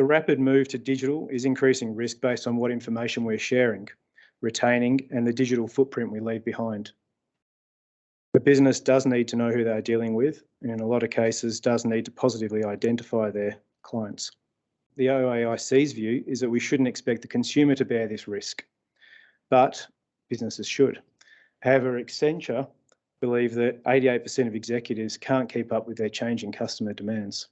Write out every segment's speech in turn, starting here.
The rapid move to digital is increasing risk based on what information we're sharing, retaining, and the digital footprint we leave behind. The business does need to know who they're dealing with, and in a lot of cases does need to positively identify their clients. The OAIC's view is that we shouldn't expect the consumer to bear this risk, but businesses should. However, Accenture believe that 88% of executives can't keep up with their changing customer demands.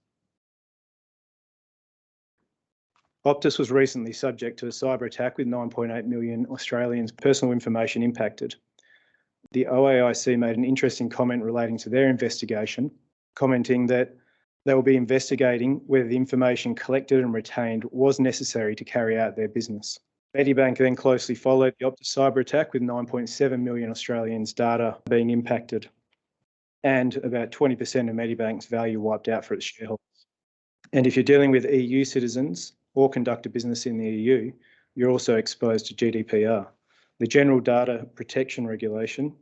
Optus was recently subject to a cyber attack with 9.8 million Australians' personal information impacted. The OAIC made an interesting comment relating to their investigation, commenting that they will be investigating whether the information collected and retained was necessary to carry out their business. Medibank then closely followed the Optus cyber attack with 9.7 million Australians' data being impacted and about 20% of Medibank's value wiped out for its shareholders. And if you're dealing with EU citizens or conduct a business in the EU, you're also exposed to GDPR, the General Data Protection Regulation.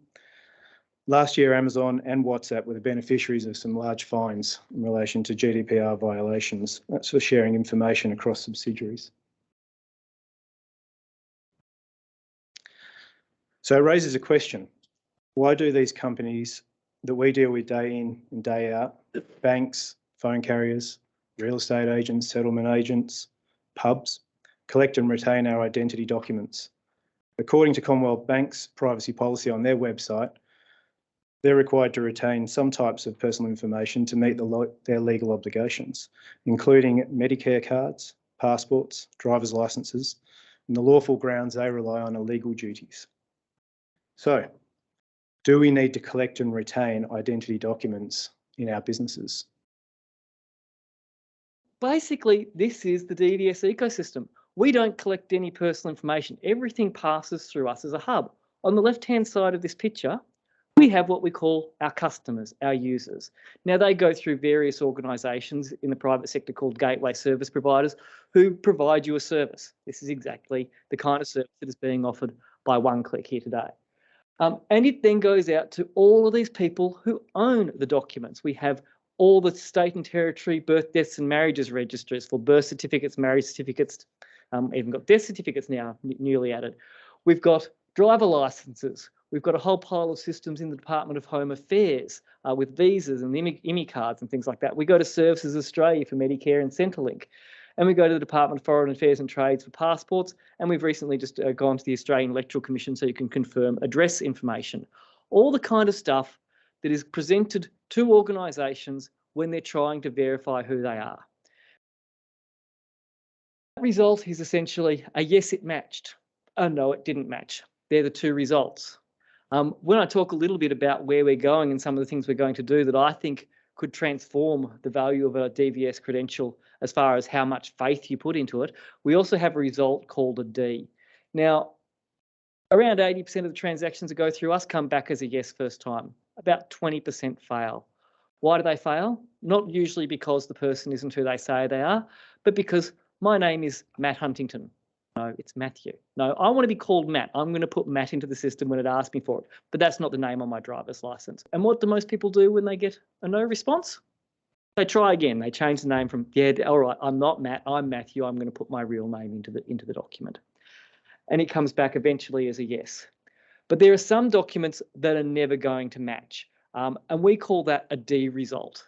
Last year, Amazon and WhatsApp were the beneficiaries of some large fines in relation to GDPR violations. That's for sharing information across subsidiaries. So it raises a question. Why do these companies that we deal with day in and day out, banks, phone carriers, real estate agents, settlement agents, pubs, collect and retain our identity documents? According to Commonwealth Bank's privacy policy on their website, they're required to retain some types of personal information to meet their legal obligations, including Medicare cards, passports, driver's licenses, and the lawful grounds they rely on are legal duties. So, do we need to collect and retain identity documents in our businesses? Basically, this is the DVS ecosystem. We don't collect any personal information. Everything passes through us as a hub. On the left-hand side of this picture, we have what we call our customers, our users. Now, they go through various organisations in the private sector called gateway service providers who provide you a service. This is exactly the kind of service that is being offered by OneClick here today. And it then goes out to all of these people who own the documents. We have all the state and territory birth, deaths and marriages registers for birth certificates, marriage certificates, even got death certificates now newly added. We've got driver licenses. We've got a whole pile of systems in the Department of Home Affairs with visas and IMI cards and things like that. We go to Services Australia for Medicare and Centrelink. And we go to the Department of Foreign Affairs and Trades for passports. And we've recently just gone to the Australian Electoral Commission so you can confirm address information. All the kind of stuff that is presented to organisations when they're trying to verify who they are. The result is essentially a yes, it matched. Oh, no, it didn't match. They're the two results. When I talk a little bit about where we're going and some of the things we're going to do that I think could transform the value of a DVS credential as far as how much faith you put into it, we also have a result called a D. Now, around 80% of the transactions that go through us come back as a yes first time. About 20% fail. Why do they fail? Not usually because the person isn't who they say they are, but because my name is Matt Huntington. No, it's Matthew. No, I want to be called Matt. I'm going to put Matt into the system when it asks me for it, but that's not the name on my driver's license. And what do most people do when they get a no response? They try again. They change the name from, yeah, all right, I'm not Matt, I'm Matthew. I'm going to put my real name into the document. And it comes back eventually as a yes. But there are some documents that are never going to match. And we call that a D result.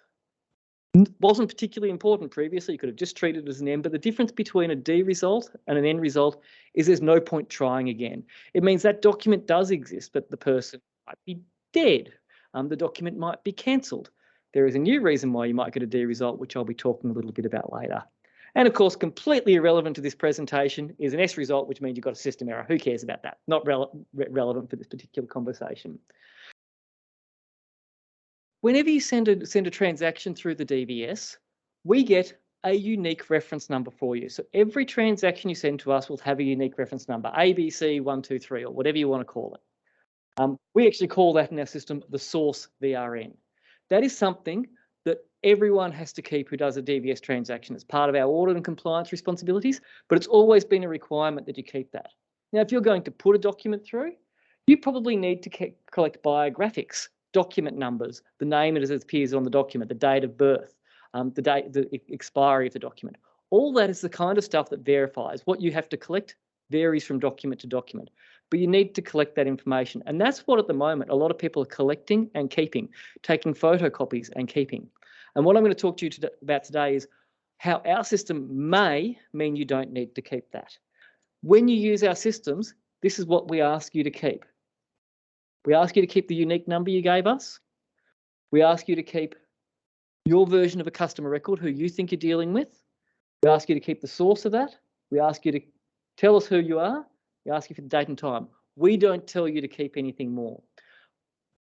Wasn't particularly important previously. You could have just treated it as an N, but the difference between a D result and an N result is there's no point trying again. It means that document does exist, but the person might be dead. The document might be cancelled. There is a new reason why you might get a D result, which I'll be talking a little bit about later. And of course, completely irrelevant to this presentation is an S result, which means you've got a system error. Who cares about that? Not relevant for this particular conversation. Whenever you send a transaction through the DVS, we get a unique reference number for you. So every transaction you send to us will have a unique reference number, ABC123 or whatever you want to call it. We actually call that in our system the source VRN. That is something that everyone has to keep who does a DVS transaction. It's part of our audit and compliance responsibilities, but it's always been a requirement that you keep that. Now, if you're going to put a document through, you probably need to collect biographics, document numbers, the name as it appears on the document, the date of birth, the expiry of the document. All that is the kind of stuff that verifies. What you have to collect varies from document to document, but you need to collect that information. And that's what at the moment a lot of people are collecting and keeping, taking photocopies and keeping. And what I'm going to talk to you about today is how our system may mean you don't need to keep that. When you use our systems, this is what we ask you to keep. We ask you to keep the unique number you gave us. We ask you to keep your version of a customer record who you think you're dealing with. We ask you to keep the source of that. We ask you to tell us who you are. We ask you for the date and time. We don't tell you to keep anything more.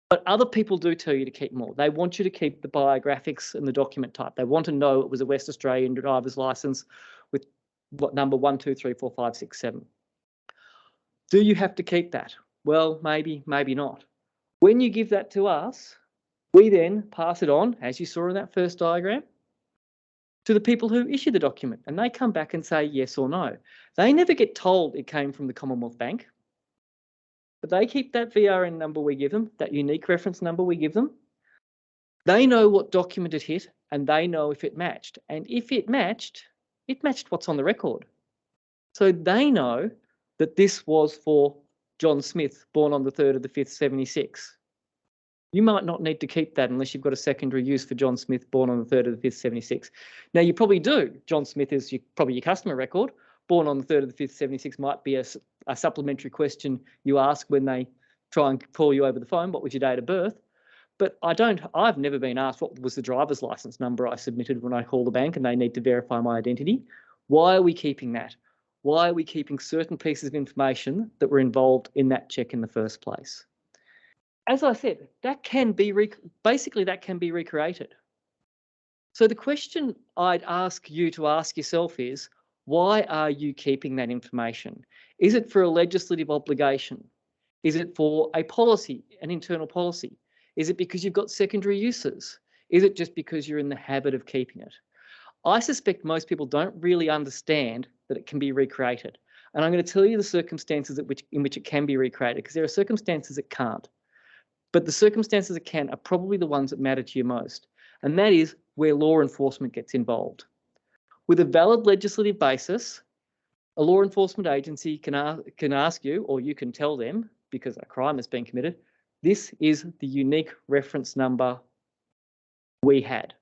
But other people do tell you to keep more. They want you to keep the biographics and the document type. They want to know it was a West Australian driver's license with what number 1, 2, 3, 4, 5, 6, 7. Do you have to keep that? Well, maybe, maybe not. When you give that to us, we then pass it on, as you saw in that first diagram, to the people who issue the document, and they come back and say yes or no. They never get told it came from the Commonwealth Bank, but they keep that VRN number we give them, that unique reference number we give them. They know what document it hit, and they know if it matched. And if it matched what's on the record. So they know that this was for John Smith, born on the 3rd of the 5th, 76. You might not need to keep that unless you've got a secondary use for John Smith, born on the 3rd of the 5th, 76. Now, you probably do. John Smith is probably your customer record. Born on the 3rd of the 5th, 76 might be a supplementary question you ask when they try and call you over the phone. What was your date of birth? But I've never been asked what was the driver's license number I submitted when I call the bank and they need to verify my identity. Why are we keeping that? Why are we keeping certain pieces of information that were involved in that check in the first place? As I said, that can be recreated. So the question I'd ask you to ask yourself is, why are you keeping that information? Is it for a legislative obligation? Is it for a policy, an internal policy? Is it because you've got secondary uses? Is it just because you're in the habit of keeping it? I suspect most people don't really understand that it can be recreated. And I'm going to tell you the circumstances in which it can be recreated, because there are circumstances it can't. But the circumstances it can are probably the ones that matter to you most. And that is where law enforcement gets involved. With a valid legislative basis, a law enforcement agency can ask you, or you can tell them, because a crime has been committed, this is the unique reference number we had.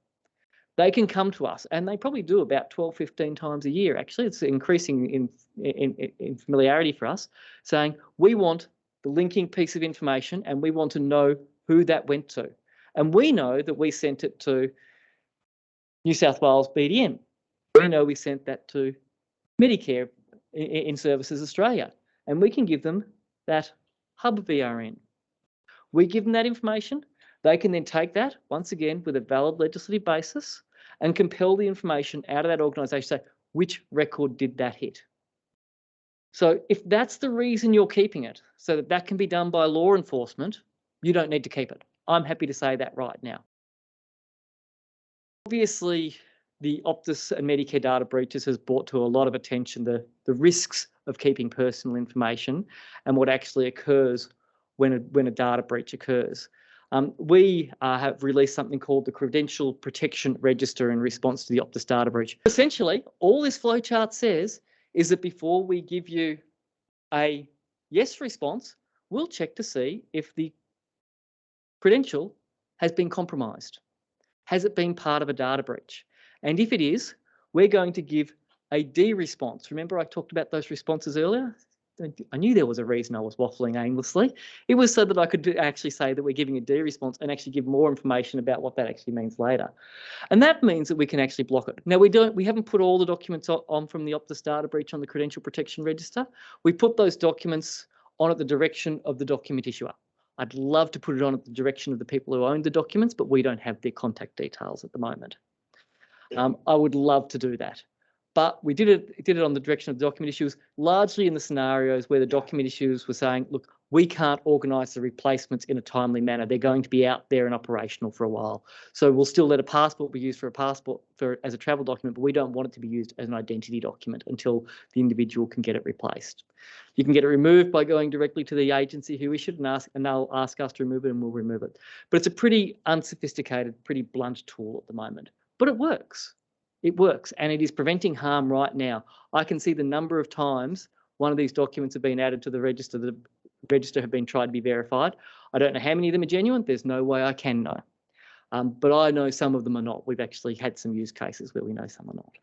They can come to us, and they probably do about 12, 15 times a year. Actually, it's increasing in familiarity for us, saying we want the linking piece of information and we want to know who that went to. And we know that we sent it to New South Wales BDM. We know we sent that to Medicare in Services Australia, and we can give them that hub VRN. We give them that information. They can then take that, once again, with a valid legislative basis and compel the information out of that organisation, say, which record did that hit? So if that's the reason you're keeping it, so that that can be done by law enforcement, you don't need to keep it. I'm happy to say that right now. Obviously, the Optus and Medicare data breaches has brought to a lot of attention the risks of keeping personal information and what actually occurs when a data breach occurs. We have released something called the Credential Protection Register in response to the Optus data breach. Essentially, all this flowchart says is that before we give you a yes response, we'll check to see if the credential has been compromised. Has it been part of a data breach? And if it is, we're going to give a D response. Remember I talked about those responses earlier? I knew there was a reason I was waffling aimlessly. It was so that I could actually say that we're giving a D response and actually give more information about what that actually means later. And that means that we can actually block it. Now, we haven't put all the documents on from the Optus data breach on the Credential Protection Register. We put those documents on at the direction of the document issuer. I'd love to put it on at the direction of the people who own the documents, but we don't have their contact details at the moment. I would love to do that. But we did it on the direction of the document issues, largely in the scenarios where the document issues were saying, look, we can't organise the replacements in a timely manner. They're going to be out there and operational for a while. So we'll still let a passport be used for a passport as a travel document, but we don't want it to be used as an identity document until the individual can get it replaced. You can get it removed by going directly to the agency who issued and they'll ask us to remove it and we'll remove it. But it's a pretty unsophisticated, pretty blunt tool at the moment. But it works. It works, and it is preventing harm right now. I can see the number of times one of these documents have been added to the register. The register have been tried to be verified. I don't know how many of them are genuine. There's no way I can know. But I know some of them are not. We've actually had some use cases where we know some are not.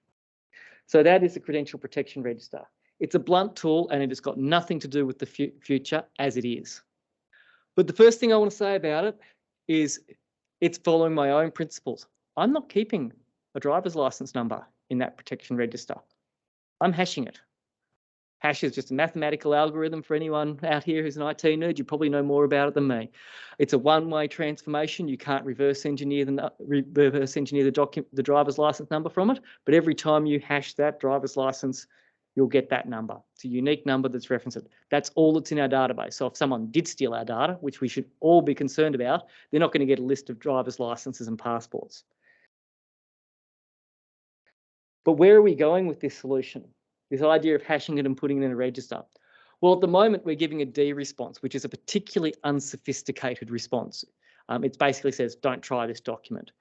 So that is the Credential Protection Register. It's a blunt tool, and it has got nothing to do with the future as it is. But the first thing I want to say about it is it's following my own principles. I'm not keeping a driver's license number in that protection register. I'm hashing it. Hash is just a mathematical algorithm for anyone out here who's an IT nerd. You probably know more about it than me. It's a one-way transformation. You can't reverse engineer the driver's license number from it. But every time you hash that driver's license, you'll get that number. It's a unique number that's referenced. That's all that's in our database. So if someone did steal our data, which we should all be concerned about, they're not going to get a list of driver's licenses and passports. But where are we going with this solution? This idea of hashing it and putting it in a register. Well, at the moment, we're giving a D response, which is a particularly unsophisticated response. It basically says, don't try this document.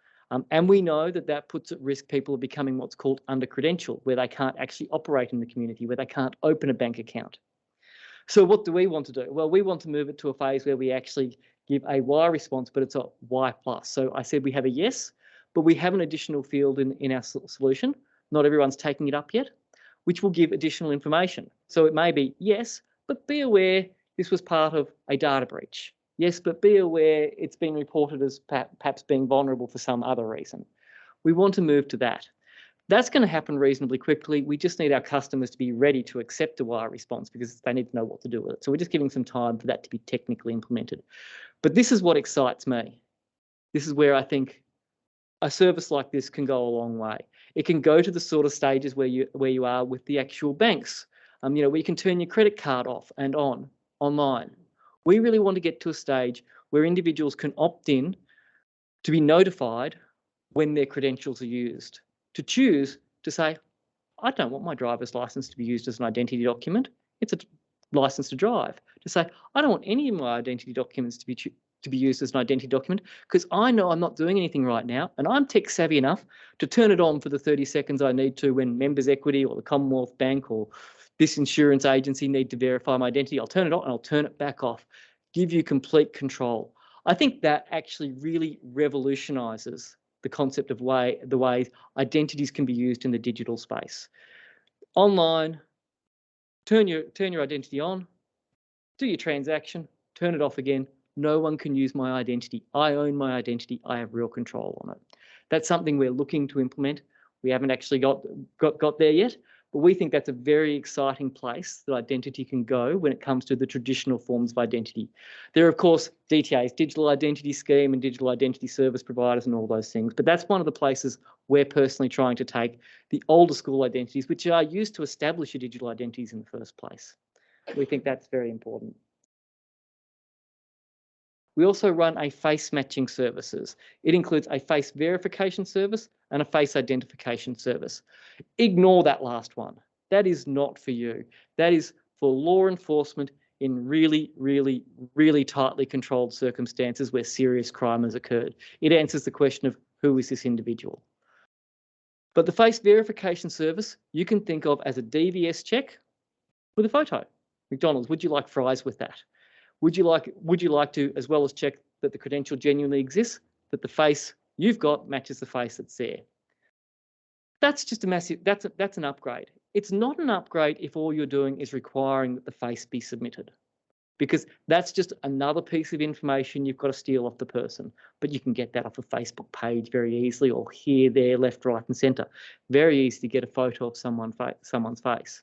And we know that that puts at risk people of becoming what's called under credential, where they can't actually operate in the community, where they can't open a bank account. So what do we want to do? Well, we want to move it to a phase where we actually give a Y response, but it's a Y plus. So I said we have a yes, but we have an additional field in our solution. Not everyone's taking it up yet, which will give additional information. So it may be yes, but be aware this was part of a data breach. Yes, but be aware it's been reported as perhaps being vulnerable for some other reason. We want to move to that. That's going to happen reasonably quickly. We just need our customers to be ready to accept a wire response because they need to know what to do with it. So we're just giving some time for that to be technically implemented. But this is what excites me. This is where I think a service like this can go a long way. It can go to the sort of stages where you are with the actual banks. Where you can turn your credit card off and on online. We really want to get to a stage where individuals can opt in to be notified when their credentials are used, to choose to say, I don't want my driver's license to be used as an identity document. It's a license to drive. To say, I don't want any of my identity documents to be used as an identity document because I know I'm not doing anything right now and I'm tech savvy enough to turn it on for the 30 seconds I need to when Members Equity or the Commonwealth Bank or this insurance agency need to verify my identity. I'll turn it on and I'll turn it back off. Give you complete control. I think that actually really revolutionises the concept of the way identities can be used in the digital space. Online, turn your identity on, do your transaction, turn it off again. No one can use my identity. I own my identity. I have real control on it. That's something we're looking to implement. We haven't actually got there yet, but we think that's a very exciting place that identity can go when it comes to the traditional forms of identity. There are, of course, DTAs, digital identity scheme, and digital identity service providers and all those things, but that's one of the places we're personally trying to take the older school identities, which are used to establish your digital identities in the first place. We think that's very important. We also run a face matching services. It includes a face verification service and a face identification service. Ignore that last one. That is not for you. That is for law enforcement in really, really, really tightly controlled circumstances where serious crime has occurred. It answers the question of who is this individual. But the face verification service you can think of as a DVS check with a photo. McDonald's, would you like fries with that? Would you like to, as well as check that the credential genuinely exists, that the face you've got matches the face that's there? That's just a massive, that's an upgrade. It's not an upgrade if all you're doing is requiring that the face be submitted, because that's just another piece of information you've got to steal off the person. But you can get that off a Facebook page very easily, or here, there, left, right, and centre. Very easy to get a photo of someone's face.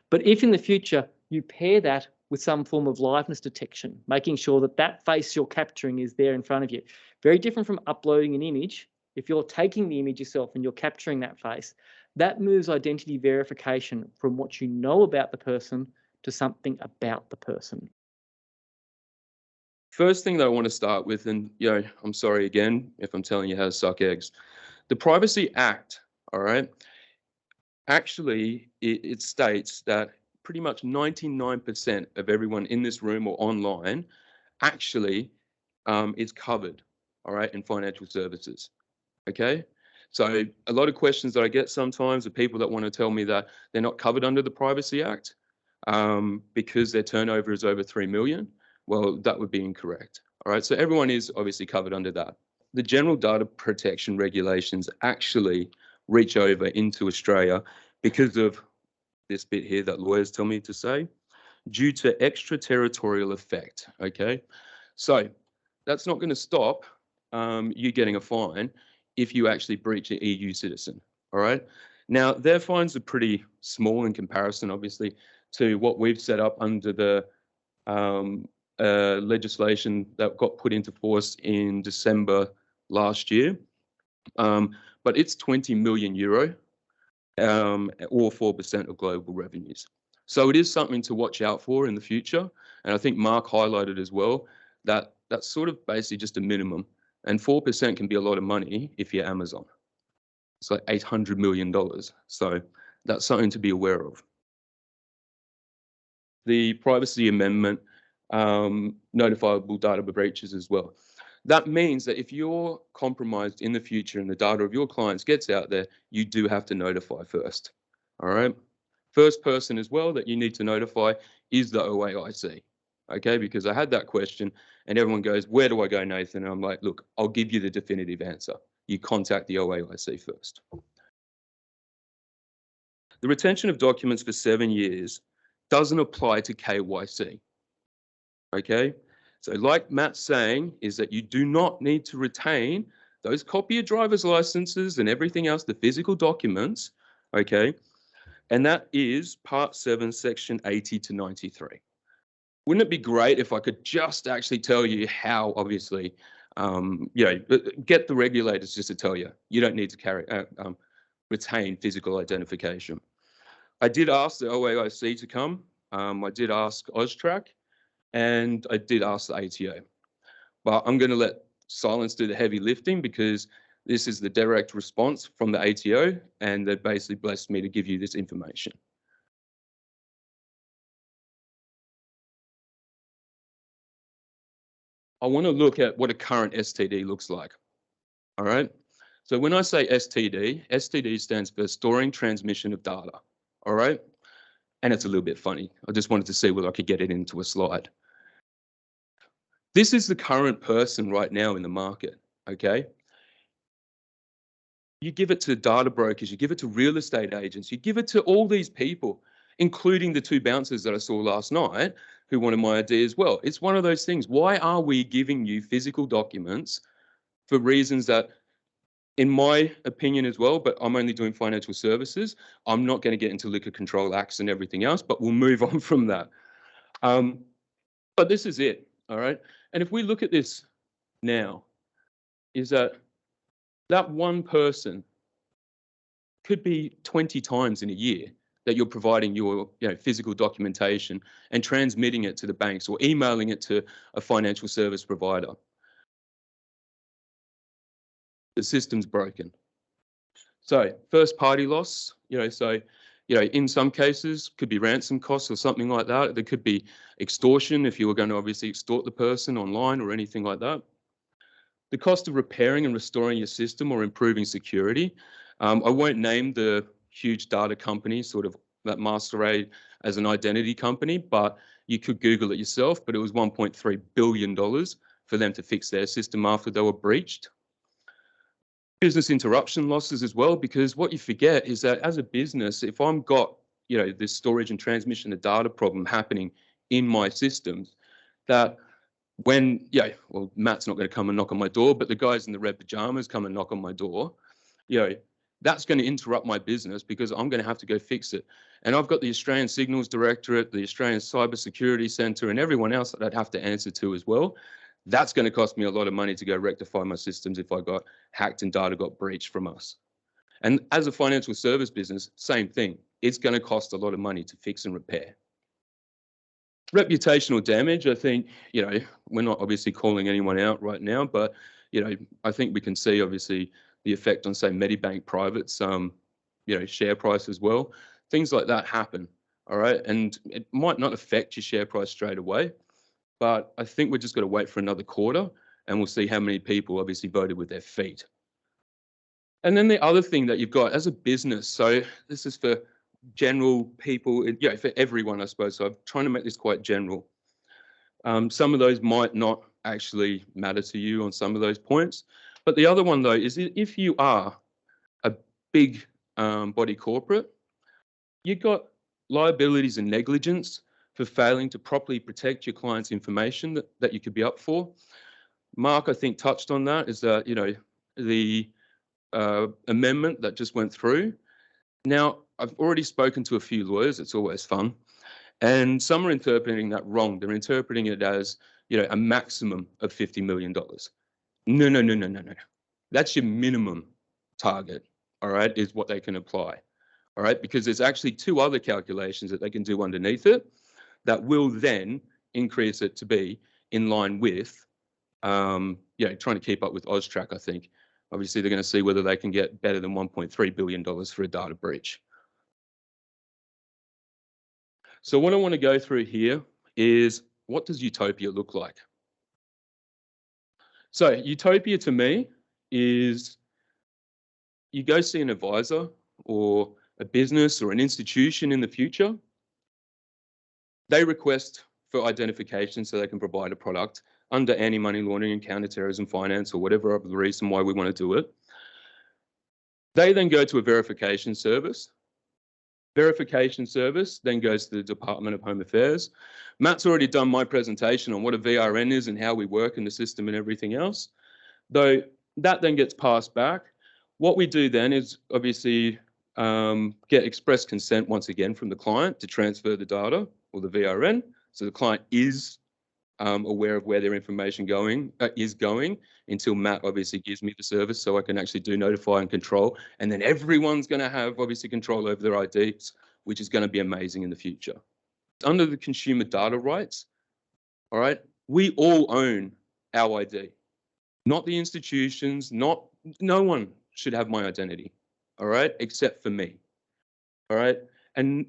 But if in the future you pair that with some form of liveness detection, making sure that that face you're capturing is there in front of you. Very different from uploading an image. If you're taking the image yourself and you're capturing that face, that moves identity verification from what you know about the person to something about the person. First thing that I want to start with, and I'm sorry again if I'm telling you how to suck eggs. The Privacy Act, all right, actually it states that pretty much 99% of everyone in this room or online actually is covered, all right, in financial services, okay? So a lot of questions that I get sometimes are people that want to tell me that they're not covered under the Privacy Act because their turnover is over 3 million. Well, that would be incorrect. All right, so everyone is obviously covered under that. The general data protection regulations actually reach over into Australia because of this bit here that lawyers tell me to say, due to extraterritorial effect, okay? So that's not going to stop you getting a fine if you actually breach an EU citizen, all right? Now, their fines are pretty small in comparison, obviously, to what we've set up under the legislation that got put into force in December last year. But it's 20 million euro, or 4% of global revenues. So it is something to watch out for in the future. And I think Mark highlighted as well that that's sort of basically just a minimum. And 4% can be a lot of money if you're Amazon. It's like $800 million. So that's something to be aware of. The privacy amendment, notifiable data breaches as well. That means that if you're compromised in the future and the data of your clients gets out there, you do have to notify first. All right. First person as well that you need to notify is the OAIC. Okay, because I had that question and everyone goes, where do I go, Nathan? And I'm like, look, I'll give you the definitive answer. You contact the OAIC first. The retention of documents for 7 years doesn't apply to KYC. Okay, so like Matt's saying is that you do not need to retain those copy of driver's licenses and everything else, the physical documents, okay? And that is Part 7, Section 80 to 93. Wouldn't it be great if I could just actually tell you how, obviously, get the regulators just to tell you, you don't need to retain physical identification. I did ask the OAIC to come. I did ask AUSTRAC, and I did ask the ATO. But I'm going to let Silence do the heavy lifting because this is the direct response from the ATO, and they basically blessed me to give you this information. I want to look at what a current STD looks like. All right. So when I say STD, STD stands for storing transmission of data. All right. And it's a little bit funny. I just wanted to see whether I could get it into a slide. This is the current person right now in the market. Okay. You give it to data brokers, you give it to real estate agents, you give it to all these people, including the 2 bouncers that I saw last night who wanted my ID as well. It's one of those things. Why are we giving you physical documents for reasons that, in my opinion as well, but I'm only doing financial services. I'm not going to get into liquor control acts and everything else, but we'll move on from that. But this is it, all right? And if we look at this now, is that one person could be 20 times in a year that you're providing your physical documentation and transmitting it to the banks or emailing it to a financial service provider. The system's broken. So first party loss, in some cases could be ransom costs or something like that. There could be extortion if you were going to obviously extort the person online or anything like that. The cost of repairing and restoring your system or improving security. I won't name the huge data companies sort of that masquerade as an identity company, but you could Google it yourself, but it was $1.3 billion for them to fix their system after they were breached. Business interruption losses as well, because what you forget is that as a business, if I've got this storage and transmission of data problem happening in my systems, that when Matt's not going to come and knock on my door, but the guys in the red pajamas come and knock on my door, that's going to interrupt my business because I'm going to have to go fix it. And I've got the Australian Signals Directorate, the Australian Cyber Security Centre, and everyone else that I'd have to answer to as well. That's going to cost me a lot of money to go rectify my systems if I got hacked and data got breached from us. And as a financial service business, same thing. It's going to cost a lot of money to fix and repair. Reputational damage, I think, we're not obviously calling anyone out right now, but, I think we can see obviously the effect on, say, Medibank Private's, share price as well. Things like that happen, all right? And it might not affect your share price straight away, but I think we're just going to wait for another quarter and we'll see how many people obviously voted with their feet. And then the other thing that you've got as a business, so this is for general people, yeah, for everyone, I suppose. So I'm trying to make this quite general. Some of those might not actually matter to you on some of those points. But the other one, though, is if you are a big body corporate, you've got liabilities and negligence for failing to properly protect your client's information that you could be up for. Mark, I think, touched on that, is that, the amendment that just went through. Now, I've already spoken to a few lawyers. It's always fun. And some are interpreting that wrong. They're interpreting it as, a maximum of $50 million. No. That's your minimum target, all right, is what they can apply, all right? Because there's actually two other calculations that they can do underneath it that will then increase it to be in line with, trying to keep up with AUSTRAC, I think. Obviously, they're going to see whether they can get better than $1.3 billion for a data breach. So what I want to go through here is, what does Utopia look like? So Utopia to me is, you go see an advisor or a business or an institution in the future. They request for identification so they can provide a product under anti-money laundering and counter-terrorism finance or whatever other reason why we want to do it. They then go to a verification service. Verification service then goes to the Department of Home Affairs. Matt's already done my presentation on what a VRN is and how we work in the system and everything else. Though that then gets passed back. What we do then is obviously get express consent once again from the client to transfer the data or the VRN. So the client is aware of where their information is going until Matt obviously gives me the service so I can actually do notify and control. And then everyone's going to have obviously control over their IDs, which is going to be amazing in the future. Under the consumer data rights, all right, we all own our ID, not the institutions, no one should have my identity, all right, except for me, all right? And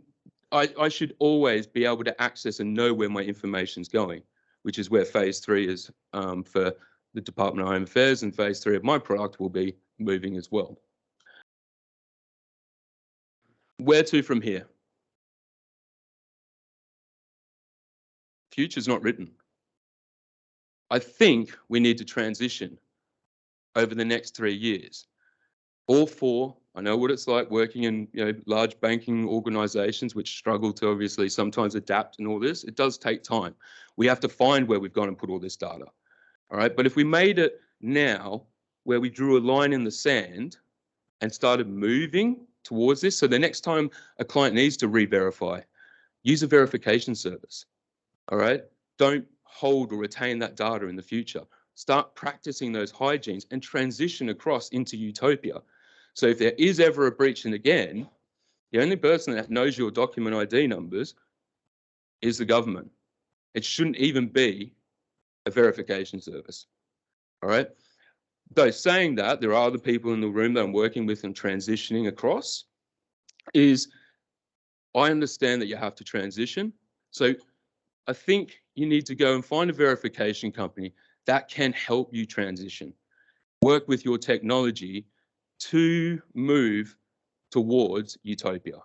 I should always be able to access and know where my information's going, which is where phase 3 is for the Department of Home Affairs, and phase 3 of my product will be moving as well. Where to from here? Future's not written. I think we need to transition over the next 3 years. All 4, I know what it's like working in large banking organizations which struggle to obviously sometimes adapt and all this. It does take time. We have to find where we've gone and put all this data. All right, but if we made it now where we drew a line in the sand and started moving towards this, so the next time a client needs to re-verify, use a verification service. All right, don't hold or retain that data in the future. Start practicing those hygienes and transition across into Utopia. So if there is ever a breach, and again, the only person that knows your document ID numbers is the government. It shouldn't even be a verification service, all right? Though saying that, there are other people in the room that I'm working with and transitioning across, is I understand that you have to transition. So I think you need to go and find a verification company that can help you transition. Work with your technology to move towards Utopia.